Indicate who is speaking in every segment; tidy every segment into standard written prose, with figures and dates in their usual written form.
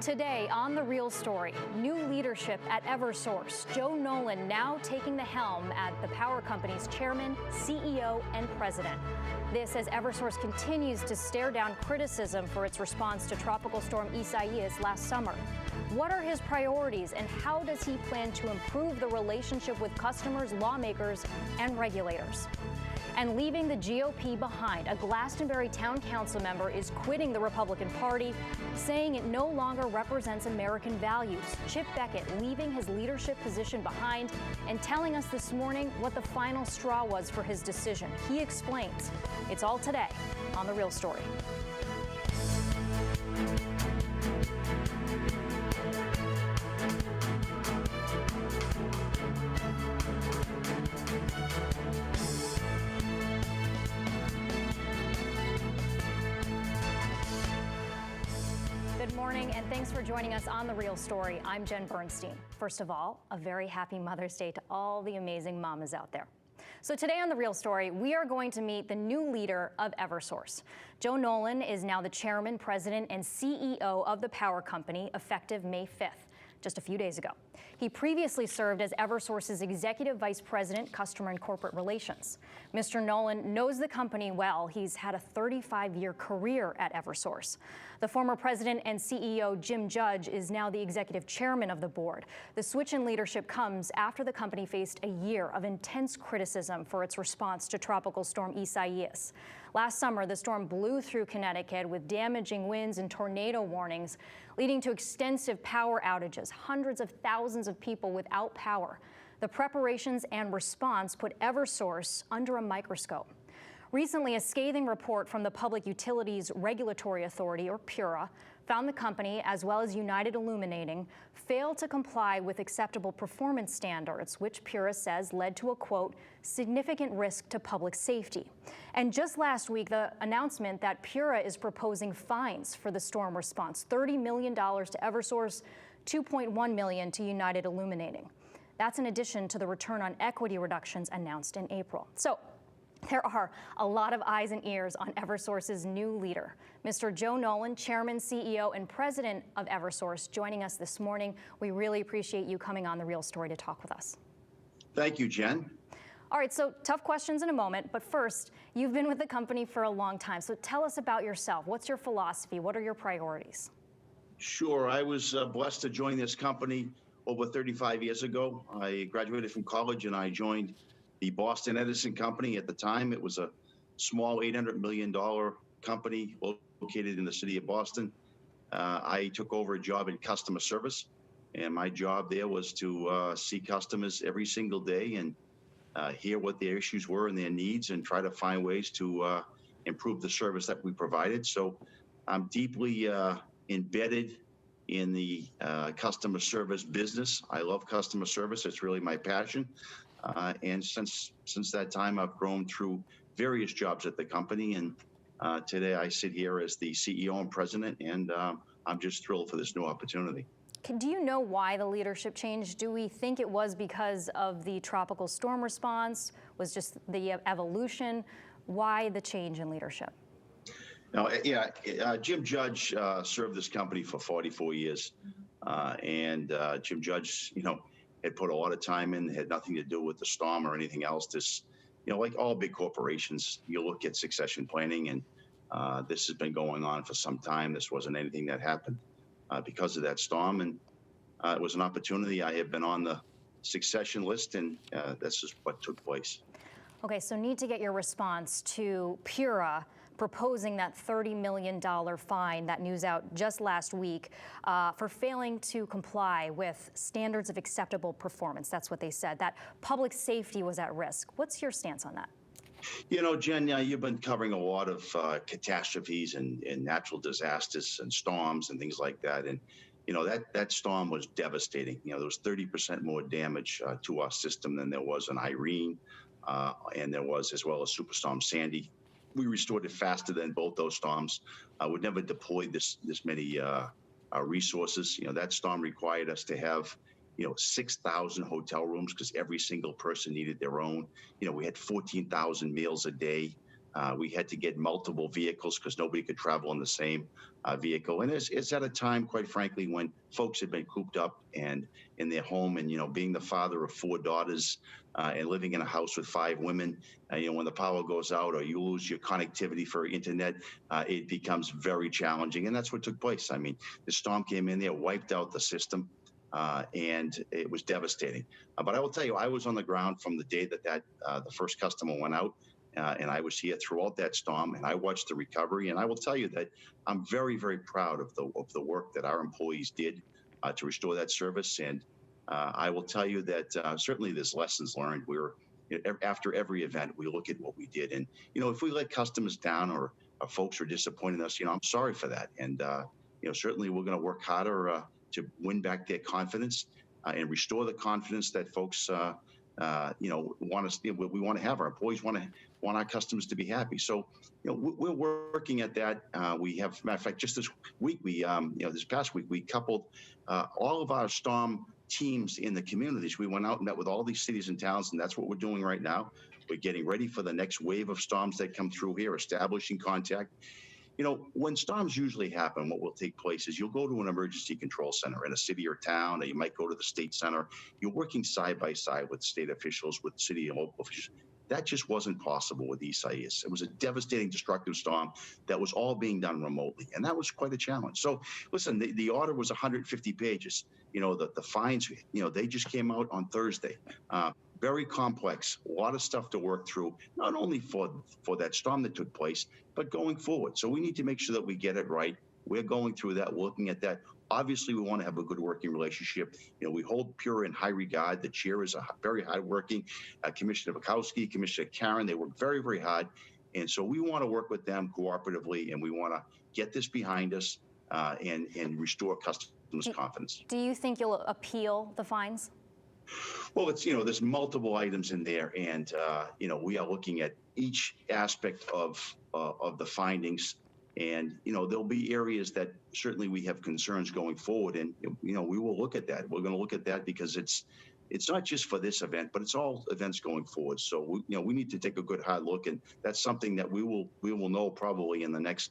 Speaker 1: Today on The Real Story, new leadership at Eversource. Joe Nolan now taking the helm at the power company's chairman, CEO, and president. This as Eversource continues to stare down criticism for its response to Tropical Storm Isaias last summer. What are his priorities and how does he plan to improve the relationship with customers, lawmakers, and regulators? And leaving the GOP behind, a Glastonbury town council member is quitting the Republican Party, saying it no longer represents American values. Chip Beckett leaving his leadership position behind and telling us this morning what the final straw was for his decision. He explains. It's all today on The Real Story. Good morning, and thanks for joining us on The Real Story. I'm Jen Bernstein. First of all, a very happy Mother's Day to all the amazing mamas out there. So today on The Real Story, we are going to meet the new leader of Eversource. Joe Nolan is now the chairman, president, and CEO of the power company, effective May 5th. Just a few days ago. He previously served as Eversource's Executive Vice President, Customer and Corporate Relations. Mr. Nolan knows the company well. He's had a 35-year career at Eversource. The former president and CEO, Jim Judge, is now the executive chairman of the board. The switch in leadership comes after the company faced a year of intense criticism for its response to Tropical Storm Isaias. Last summer, the storm blew through Connecticut with damaging winds and tornado warnings, leading to extensive power outages, hundreds of thousands of people without power. The preparations and response put Eversource under a microscope. Recently, a scathing report from the Public Utilities Regulatory Authority, or PURA, found the company, as well as United Illuminating, failed to comply with acceptable performance standards, which PURA says led to a, quote, significant risk to public safety. And just last week, the announcement that PURA is proposing fines for the storm response, $30 million to Eversource, $2.1 million to United Illuminating. That's in addition to the return on equity reductions announced in April. So there are a lot of eyes and ears on Eversource's new leader. Mr. Joe Nolan, Chairman, CEO, and President of Eversource, joining us this morning. We really appreciate you coming on The Real Story to talk with us.
Speaker 2: Thank you, Jen.
Speaker 1: All right, so tough questions in a moment, but first, you've been with the company for a long time, so tell us about yourself. What's your philosophy? What are your priorities?
Speaker 2: Sure, I was blessed to join this company over 35 years ago. I graduated from college and I joined the Boston Edison Company. At the time, it was a small $800 million company located in the city of Boston. I took over a job in customer service, and my job there was to see customers every single day and hear what their issues were and their needs and try to find ways to improve the service that we provided. So I'm deeply embedded in the customer service business. I love customer service. It's really my passion. And since that time, I've grown through various jobs at the company. And today I sit here as the CEO and president, and I'm just thrilled for this new opportunity.
Speaker 1: Do you know why the leadership changed? Do we think it was because of the tropical storm response? Was just the evolution? Why the change in leadership?
Speaker 2: No, yeah, Jim Judge served this company for 44 years. And Jim Judge, had put a lot of time in, had nothing to do with the storm or anything else. This, like all big corporations, you look at succession planning, and this has been going on for some time. This wasn't anything that happened because of that storm. And it was an opportunity. I have been on the succession list, and this is what took place.
Speaker 1: Okay, so need to get your response to PURA proposing that $30 million fine, that news out just last week, for failing to comply with standards of acceptable performance. That's what they said, that public safety was at risk. What's your stance on that?
Speaker 2: Jen, you've been covering a lot of catastrophes and natural disasters and storms and things like that. And, that storm was devastating. There was 30% more damage to our system than there was in Irene, and there was as well as Superstorm Sandy. We restored it faster than both those storms. We'd never deployed this many resources. That storm required us to have 6,000 hotel rooms because every single person needed their own. We had 14,000 meals a day. We had to get multiple vehicles because nobody could travel in the same vehicle. And it's at a time, quite frankly, when folks had been cooped up and in their home, and being the father of 4 daughters and living in a house with 5 women, when the power goes out or you lose your connectivity for internet, it becomes very challenging. And that's what took place. I mean, the storm came in there, wiped out the system. And it was devastating. But I will tell you, I was on the ground from the day that the first customer went out. And I was here throughout that storm, and I watched the recovery. And I will tell you that I'm very, very proud of the work that our employees did to restore that service. And I will tell you that certainly there's lessons learned. After every event, we look at what we did, and if we let customers down or folks are disappointing us, I'm sorry for that. And certainly we're going to work harder to win back their confidence and restore the confidence that folks want us. We want to have our employees want our customers to be happy. So, we're working at that. We have, matter of fact, just this week, this past week, we coupled all of our storm teams in the communities. We went out and met with all these cities and towns, and that's what we're doing right now. We're getting ready for the next wave of storms that come through here, establishing contact. When storms usually happen, what will take place is you'll go to an emergency control center in a city or town, or you might go to the state center. You're working side by side with state officials, with city and local officials. That just wasn't possible with Isaias. It was a devastating, destructive storm that was all being done remotely, and that was quite a challenge. So, listen, the order was 150 pages. The fines, they just came out on Thursday. Very complex, a lot of stuff to work through, not only for that storm that took place, but going forward. So we need to make sure that we get it right. We're going through that, looking at that. Obviously, we want to have a good working relationship. We hold Pura in high regard. The chair is a very hardworking Commissioner Bukowski, Commissioner Karen. They work very, very hard. And so we want to work with them cooperatively, and we want to get this behind us and restore customers' confidence.
Speaker 1: Do you think you'll appeal the fines?
Speaker 2: Well, it's, there's multiple items in there, and, we are looking at each aspect of the findings. And, there'll be areas that certainly we have concerns going forward. And, we will look at that. We're going to look at that because it's not just for this event, but it's all events going forward. So, we need to take a good hard look. And that's something that we will know probably in the next,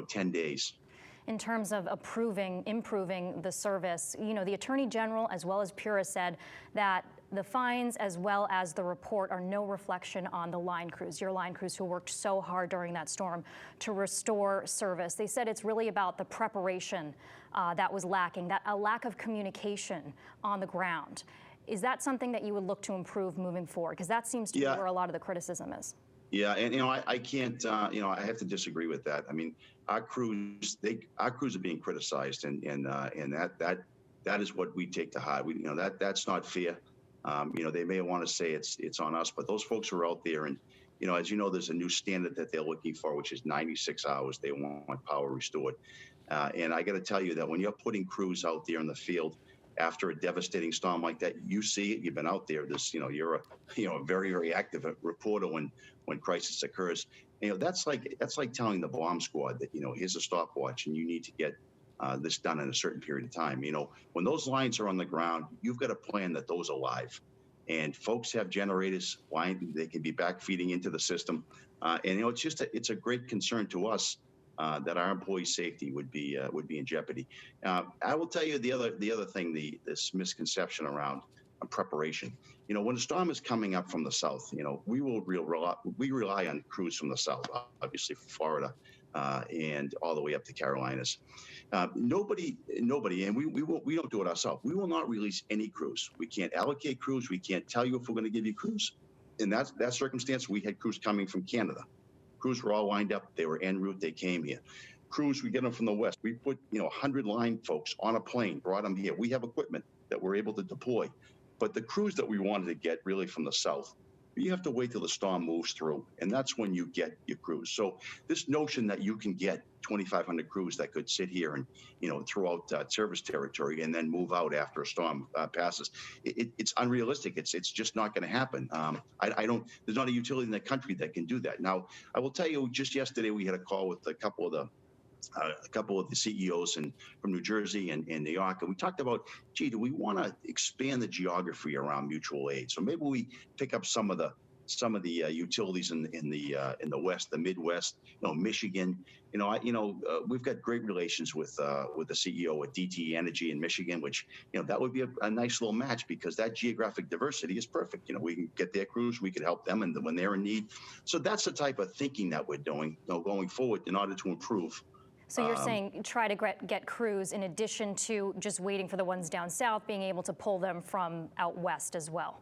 Speaker 2: 10 days.
Speaker 1: In terms of improving the service, the Attorney General as well as Pura said that the fines as well as the report are no reflection on the line crews, your line crews who worked so hard during that storm to restore service. They said it's really about the preparation that was lacking, a lack of communication on the ground. Is that something that you would look to improve moving forward? Because that seems to be where a lot of the criticism is.
Speaker 2: Yeah, and I can't, I have to disagree with that. I mean, our crews are being criticized, and that is what we take to heart. That's not fair. They may want to say it's on us, but those folks are out there, and as you know, there's a new standard that they're looking for, which is 96 hours. They want power restored, and I got to tell you that when you're putting crews out there in the field after a devastating storm like that, you see it. You've been out there. You're a very, very active reporter when crisis occurs. That's like telling the bomb squad that here's a stopwatch and you need to get this done in a certain period of time. When those lines are on the ground, you've got a plan that those are live, and folks have generators lined. They can be back feeding into the system, and it's a great concern to us. That our employees' safety would be in jeopardy. I will tell you the other thing, this misconception around preparation. When a storm is coming up from the south, we rely on crews from the south, obviously from Florida and all the way up to Carolinas. Nobody, and we don't do it ourselves. We will not release any crews. We can't allocate crews. We can't tell you if we're going to give you crews. In that circumstance, we had crews coming from Canada. Crews were all lined up. They were en route. They came here. Crews, we get them from the west. We put 100 line folks on a plane, brought them here. We have equipment that we're able to deploy. But the crews that we wanted to get really from the south, you have to wait till the storm moves through, and that's when you get your crews. So this notion that you can get 2,500 crews that could sit here and throughout service territory and then move out after a storm passes, it's unrealistic. It's just not going to happen. There's not a utility in the country that can do that. Now, I will tell you, just yesterday we had a call with a couple of the CEOs from New Jersey and New York, and we talked about, do we want to expand the geography around mutual aid? So maybe we pick up some of the some of the utilities in the West, the Midwest, Michigan. We've got great relations with the CEO at DTE Energy in Michigan, which that would be a nice little match because that geographic diversity is perfect. We can get their crews, we can help them, and when they're in need. So that's the type of thinking that we're doing, going forward in order to improve.
Speaker 1: So you're saying try to get crews in addition to just waiting for the ones down south, being able to pull them from out west as well.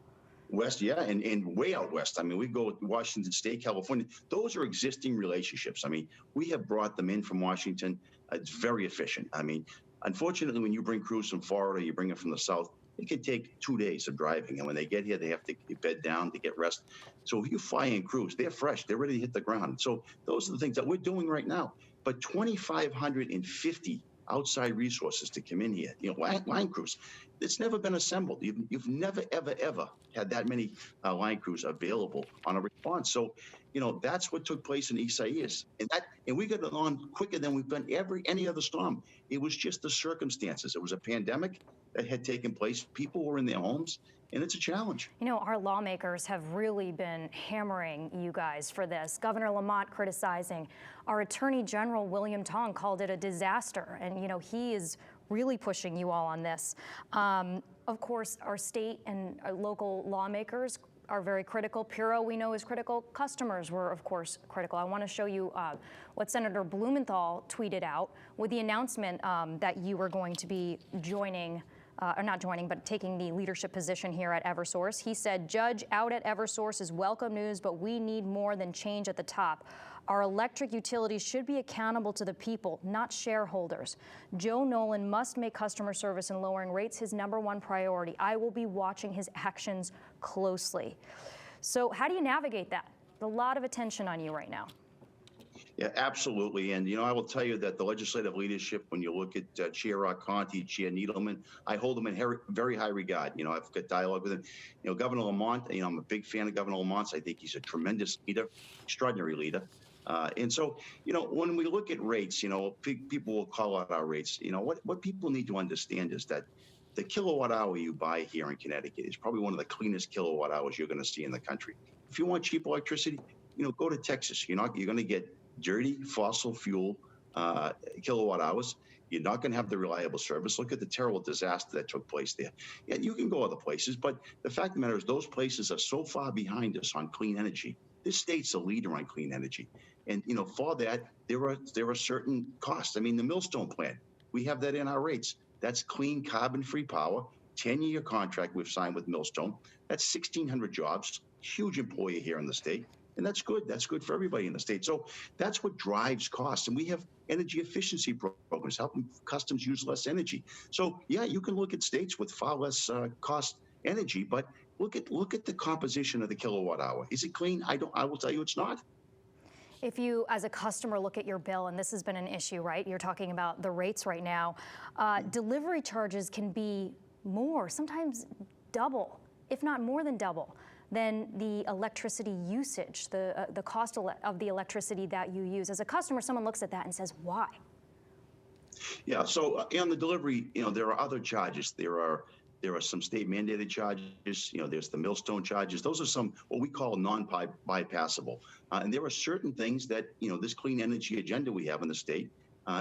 Speaker 2: West, yeah, and way out west. I mean, we go to Washington State, California. Those are existing relationships. I mean, we have brought them in from Washington. It's very efficient. I mean, unfortunately, when you bring crews from Florida, you bring them from the south, it can take 2 days of driving. And when they get here, they have to bed down to get rest. So if you fly in crews, they're fresh. They're ready to hit the ground. So those are the things that we're doing right now. But 2,550 outside resources to come in here, line crews. It's never been assembled. You've never, ever had that many line crews available on a response. So, that's what took place in Isaias. And we got it on quicker than we've done any other storm. It was just the circumstances. It was a pandemic that had taken place. People were in their homes, and it's a challenge.
Speaker 1: Our lawmakers have really been hammering you guys for this. Governor Lamont criticizing. Our Attorney General, William Tong, called it a disaster. And, he is really pushing you all on this. Of course, our state and local lawmakers are very critical. Puro, we know, is critical. Customers were, of course, critical. I want to show you what Senator Blumenthal tweeted out with the announcement that you were going to be joining or not joining, but taking the leadership position here at Eversource. He said, Judge out at Eversource is welcome news, but we need more than change at the top. Our electric utilities should be accountable to the people, not shareholders. Joe Nolan must make customer service and lowering rates his #1 priority. I will be watching his actions closely. So how do you navigate that? A lot of attention on you right now.
Speaker 2: Yeah, absolutely. And, I will tell you that the legislative leadership, when you look at Chair Conti, Chair Needleman, I hold them in very high regard. I've got dialogue with him. Governor Lamont, I'm a big fan of Governor Lamont. I think he's a tremendous leader, extraordinary leader. And so, when we look at rates, people will call out our rates. What people need to understand is that the kilowatt hour you buy here in Connecticut is probably one of the cleanest kilowatt hours you're going to see in the country. If you want cheap electricity, go to Texas. You're going to get dirty fossil fuel kilowatt hours. You're not going to have the reliable service. Look at the terrible disaster that took place there. Yeah, you can go other places, but the fact of the matter is those places are so far behind us on clean energy. This state's a leader on clean energy. And, for that, there are certain costs. I mean, the Millstone plant, we have that in our rates. That's clean, carbon-free power, 10-year contract we've signed with Millstone. That's 1,600 jobs, huge employer here in the state. And that's good. That's good for everybody in the state. So that's what drives costs. And we have energy efficiency programs helping customers use less energy. So, yeah, you can look at states with far less cost energy, but look at the composition of the kilowatt hour. Is it clean? I will tell you it's not.
Speaker 1: If you, as a customer, look at your bill, and this has been an issue, right? You're talking about the rates right now. Delivery charges can be more, sometimes double, if not more than double, than the electricity usage, the cost of the electricity that you use. As a customer, someone looks at that and says, why?
Speaker 2: Yeah, so on the delivery, there are other charges. There are some state mandated charges. There's the Millstone charges. Those are some what we call non-bypassable. And there are certain things that, this clean energy agenda we have in the state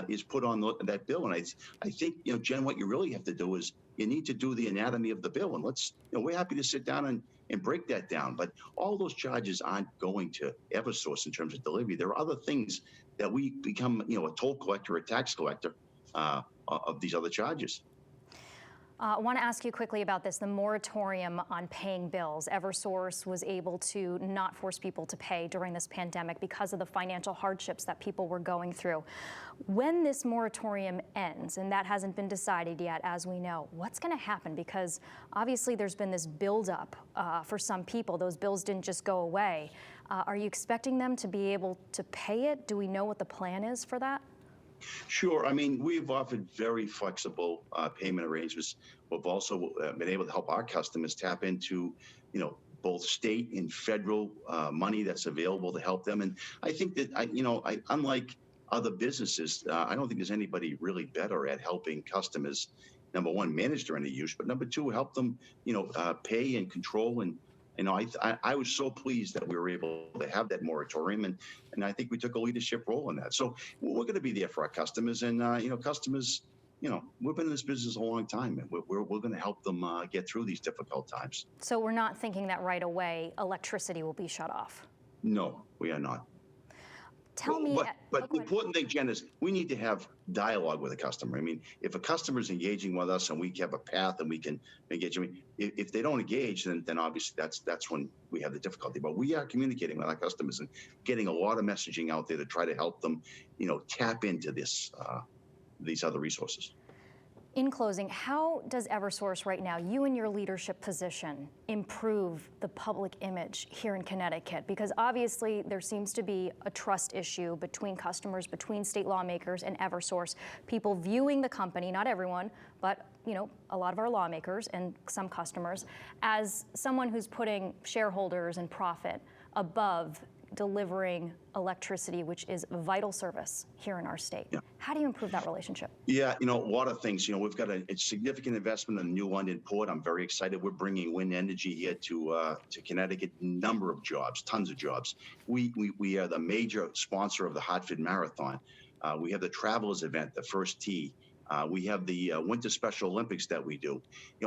Speaker 2: is put on that bill. And I think, Jen, what you really have to do is you need to do the anatomy of the bill. And we're happy to sit down and break that down. But all those charges aren't going to Eversource in terms of delivery. There are other things that we become, a toll collector, a tax collector of these other charges.
Speaker 1: I want to ask you quickly about this, the moratorium on paying bills. Eversource was able to not force people to pay during this pandemic because of the financial hardships that people were going through. When this moratorium ends, and that hasn't been decided yet, as we know, what's going to happen? Because obviously there's been this buildup for some people. Those bills didn't just go away. Are you expecting them to be able to pay it? Do we know what the plan is for that?
Speaker 2: Sure. I mean, we've offered very flexible payment arrangements. We've also been able to help our customers tap into, both state and federal money that's available to help them. And I think that, unlike other businesses, I don't think there's anybody really better at helping customers, number one, manage their energy use, but number two, help them, pay and control and I was so pleased that we were able to have that moratorium, and I think we took a leadership role in that. So we're going to be there for our customers, and customers, we've been in this business a long time, and we're going to help them get through these difficult times.
Speaker 1: So we're not thinking that right away electricity will be shut off.
Speaker 2: No, we are not.
Speaker 1: Tell me.
Speaker 2: But the important thing, Jen, is we need to have dialogue with a customer. I mean, if a customer is engaging with us and we have a path and we can engage, I mean, if they don't engage, then obviously that's when we have the difficulty. But we are communicating with our customers and getting a lot of messaging out there to try to help them, tap into these other resources.
Speaker 1: In closing, how does Eversource right now, you in your leadership position, improve the public image here in Connecticut? Because obviously there seems to be a trust issue between customers, between state lawmakers and Eversource. People viewing the company, not everyone, but a lot of our lawmakers and some customers, as someone who's putting shareholders and profit above delivering electricity, which is a vital service here in our state.
Speaker 2: Yeah.
Speaker 1: How do you improve that relationship?
Speaker 2: Yeah, a lot of things. We've got a significant investment in the new London port. I'm very excited. We're bringing wind energy here to Connecticut. Number of jobs, tons of jobs. We are the major sponsor of the Hartford Marathon. We have the Travelers event, the First Tee. We have the Winter Special Olympics that we do.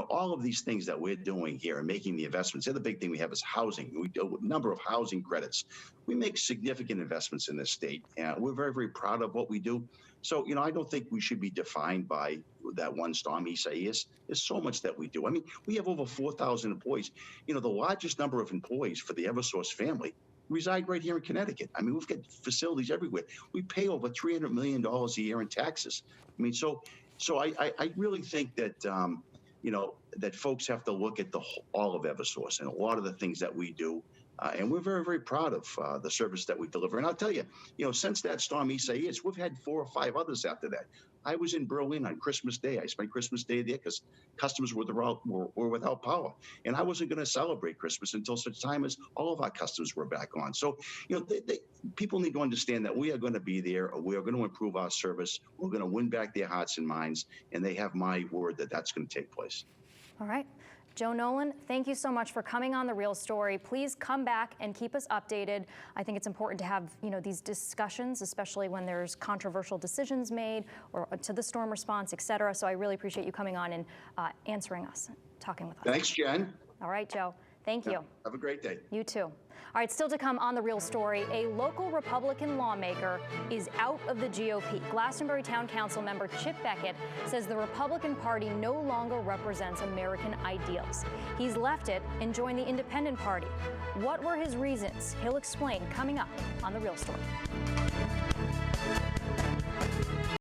Speaker 2: All of these things that we're doing here and making the investments. The other big thing we have is housing. We do a number of housing credits. We make significant investments in this state, and we're very, very proud of what we do. So, I don't think we should be defined by that one storm, Isaias. There's so much that we do. I mean, we have over 4,000 employees. The largest number of employees for the Eversource family reside right here in Connecticut. I mean, we've got facilities everywhere. We pay over $300 million a year in taxes. I mean, so I really think that, that folks have to look at all of Eversource and a lot of the things that we do. And we're very, very proud of the service that we deliver. And I'll tell you, since that storm Isaias, we've had 4 or 5 others after that. I was in Berlin on Christmas Day. I spent Christmas Day there because customers were without power. And I wasn't going to celebrate Christmas until such time as all of our customers were back on. So, people need to understand that we are going to be there. We are going to improve our service. We're going to win back their hearts and minds. And they have my word that that's going to take place.
Speaker 1: All right. Joe Nolan, thank you so much for coming on The Real Story. Please come back and keep us updated. I think it's important to have, these discussions, especially when there's controversial decisions made or to the storm response, et cetera. So I really appreciate you coming on and answering us, talking with us.
Speaker 2: Thanks, Jen.
Speaker 1: All right, Joe. Thank you.
Speaker 2: Have a great day.
Speaker 1: You too. All right, still to come on The Real Story, a local Republican lawmaker is out of the GOP. Glastonbury Town Council member Chip Beckett says the Republican Party no longer represents American ideals. He's left it and joined the Independent Party. What were his reasons? He'll explain coming up on The Real Story.